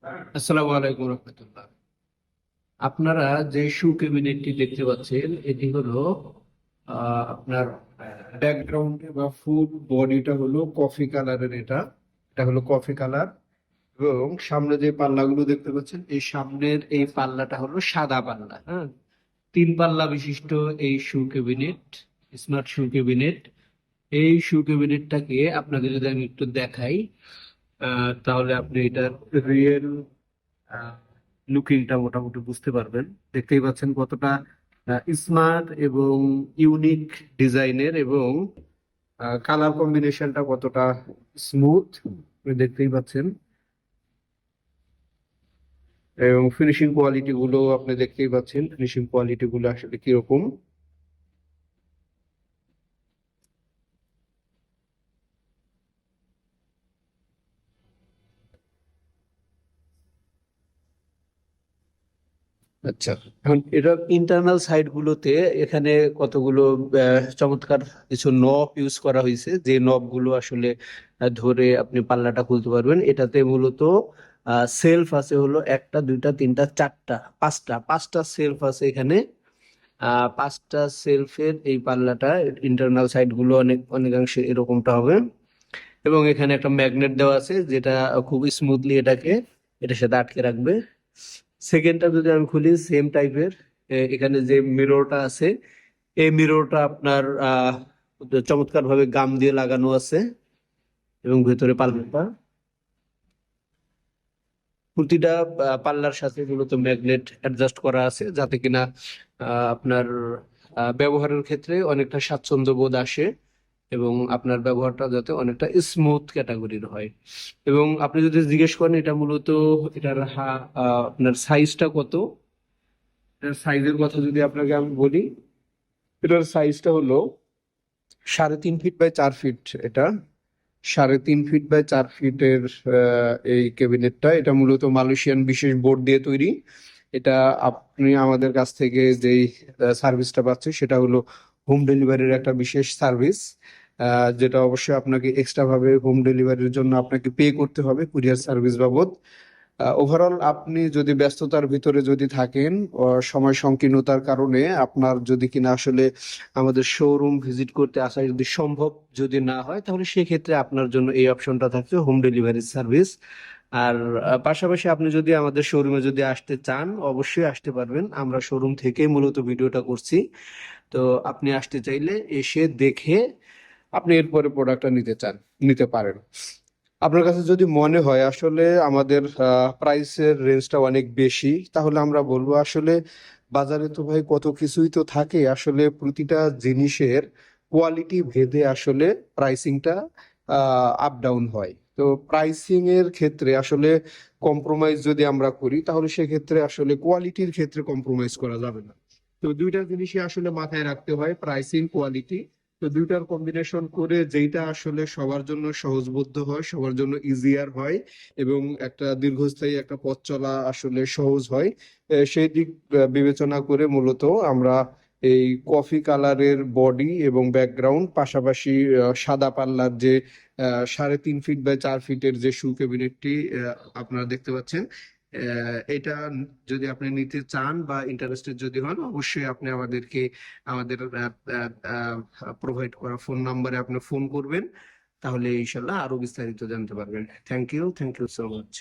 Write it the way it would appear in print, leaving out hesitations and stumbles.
আসসালামু আলাইকুম রহমতুল্লাহ। আপনারা যে শু ক্যাবিনেটটি দেখতে পাচ্ছেন এটি হলো আপনার ব্যাকগ্রাউন্ডে বা ফুল বডিটা হলো কফি কালারের। এটা এটা হলো কফি কালার এবং সামনে যে পাল্লাগুলো দেখতে পাচ্ছেন এই সামনের এই পাল্লাটা হলো সাদা পাল্লা। হ্যাঁ, তিন পাল্লা বিশিষ্ট এই শু ক্যাবিনেট, স্মার্ট শু ক্যাবিনেট। এই শু ক্যাবিনেটটাকে আপনাকে যদি আমি একটু দেখাই, তাহলে আপনি এটার রিয়েল লুকিংটা মোটামুটি বুঝতে পারবেন। দেখতেই পাচ্ছেন কতটা স্মার্ট এবং ইউনিক ডিজাইনের, এবং কালার কম্বিনেশনটা কতটা স্মুথ দেখতেই পাচ্ছেন। এবং ফিনিশিং কোয়ালিটি গুলো আপনি দেখতেই পাচ্ছেন, ফিনিশিং কোয়ালিটি গুলো আসলে কিরকম। আচ্ছা, এখন এটার ইন্টারনাল সাইড গুলোতে এখানে কতগুলো চমৎকার কিছু নব ইউজ করা হয়েছে, যে নব গুলো আসলে ধরে আপনি পাল্লাটা খুলতে পারবেন। এটাতে মূলত সেলফ আছে হলো একটা, দুইটা, তিনটা, চারটা, পাঁচটা পাঁচটা সেলফ আছে এখানে। পাঁচটা সেলফের এই পাল্লাটা, ইন্টারনাল সাইড গুলো অনেকাংশে এরকমটা হবে। এবং এখানে একটা ম্যাগনেট দেওয়া আছে যেটা খুব স্মুথলি এটার সাথে আটকে রাখবে। সেকেন্ডটা যদি আমি খুলি, সেম টাইপের। এখানে যে মিররটা আছে, এই মিররটা আপনার চমৎকার ভাবে গাম দিয়ে লাগানো আছে। এবং ভেতরে পাল্লাটা, প্রতিটা পাল্লার সাথে মূলত ম্যাগনেট অ্যাডজাস্ট করা আছে, যাতে কিনা আপনার ব্যবহারের ক্ষেত্রে অনেকটা স্বাচ্ছন্দ্য বোধ আসে এবং আপনার ব্যবহারটা যাতে অনেকটা স্মুথ ক্যাটাগরির হয়। এবং আপনি যদি জিজ্ঞেস করেন এটা মূলত এটার আপনার সাইজটা কত, এটার সাইজের কথা যদি আপনাকে আমি বলি, এটার সাইজটা হলো 3.5 ফিট বাই 4 ফিট। এটা 3.5 ফিট বাই 4 ফিটের এই ক্যাবিনেটটা। এটা মূলত মালয়েশিয়ান বিশেষ বোর্ড দিয়ে তৈরি। এটা আপনি আমাদের কাছ থেকে যেই সার্ভিসটা পাচ্ছেন সেটা হলো হোম ডেলিভারির একটা বিশেষ সার্ভিস, যেটা অবশ্যই আপনাকে এক্সট্রা ভাবে হোম ডেলিভারির জন্য আপনাকে পে করতে হবে কুরিয়ার সার্ভিস বাবদ। ওভারঅল আপনি যদি ব্যস্ততার ভিতরে যদি থাকেন, সময় সংকীর্ণতার কারণে আপনার যদি কিনা আসলে আমাদের শোরুম ভিজিট করতে আসা যদি সম্ভব যদি না হয়, তাহলে সেক্ষেত্রে আপনার জন্য এই অপশনটা থাকছে হোম ডেলিভারি সার্ভিস। আর পাশাপাশি আপনি যদি আমাদের শোরুমে যদি আসতে চান, অবশ্যই আসতে পারবেন। আমরা শোরুম থেকেই মূলত ভিডিওটা করছি। তো আপনি আসতে চাইলে এসে দেখে আপনি এরপরে প্রোডাক্টটা নিতে পারেন। আপনার কাছে যদি মনে হয় আসলে আমাদের প্রাইসের রেঞ্জটা অনেক বেশি, তাহলে আমরা বলবো আসলে বাজারে তো ভাই কত কিছুই তো থাকে, আসলে প্রতিটা জিনিসের কোয়ালিটি ভেদে আসলে প্রাইসিংটা আপ ডাউন হয়। তো প্রাইসিং এর ক্ষেত্রে আসলে কম্প্রোমাইজ যদি আমরা করি, তাহলে সেক্ষেত্রে আসলে কোয়ালিটির ক্ষেত্রে কম্প্রোমাইজ করা যাবে না। তো দুইটা জিনিসই আসলে মাথায় রাখতে হয়, প্রাইসিং, কোয়ালিটি। তো দুইটার কম্বিনেশন করে যেইটা আসলে সবার জন্য সহজবোধ্য হয়, সবার জন্য ইজিয়ার হয় এবং একটা দীর্ঘস্থায়ী একটা পথ চলা আসলে সহজ হয়, সেই দিক বিবেচনা করে মূলত আমরা এই কফি কালারের বডি এবং ব্যাকগ্রাউন্ড, পাশাপাশি সাদা পাল্লার যে 3.5 ফিট বাই 4 ফিটের যে শু ক্যাবিনেটটি আপনারা দেখতে পাচ্ছেন, এটা যদি আপনি নিতে চান বা ইন্টারেস্টেড যদি হন, অবশ্যই আপনি আমাদের প্রোভাইড করা ফোন নাম্বারে আপনি ফোন করবেন। তাহলে ইনশাল্লাহ আরো বিস্তারিত জানতে পারবেন। Thank you so much.